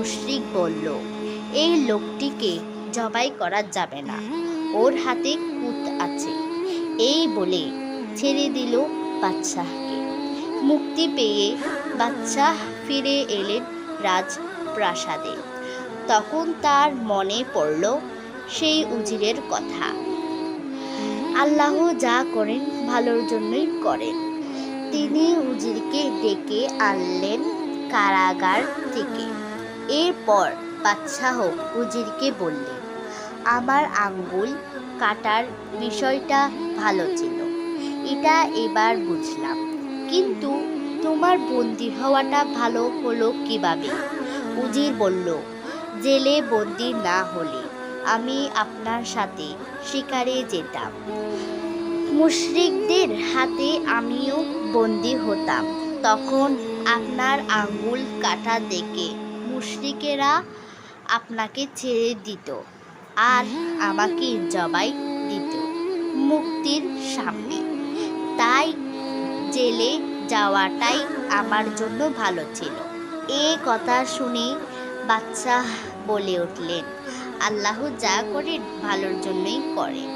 মুশরিক বলল, এই লোকটিকে জবাই করা যাবে না, ওর হাতে কুত আছে। এই বলে ছেড়ে দিল বাদশাহকে। মুক্তি পেয়ে বাদশাহ ফিরে এলেন রাজপ্রাসাদে। তখন তার মনে পড়ল সেই উজিরের কথা। আল্লাহ যা করেন ভালোর জন্যই করেন। তিনি উজিরকে ডেকে আনলেন কারাগার থেকে। এরপর বাদশাহ উজিরকে বললেন, আমার আঙ্গুল কাটার বিষয়টা ভালো ছিল, এটা এবার বুঝলাম, কিন্তু তোমার বন্দী হওয়াটা ভালো হলো কিভাবে? উজির বলল, জেলে বন্দী না হলে আমি আপনার সাথে শিকারে যেতাম, মুশরিকদের হাতে আমিও বন্দী হতাম। তখন আপনার আঙ্গুল কাটা দেখে মুশরিকেরা আপনাকে ছেড়ে দিত আর আমাকে জবাই দিত মুক্তির সামনে। তাই জেলে যাওয়াটাই আমার জন্য ভালো ছিল। এ কথা শুনে বাদশাহ বলে উঠলেন, আল্লাহ যা করেন ভালোর জন্যই করেন।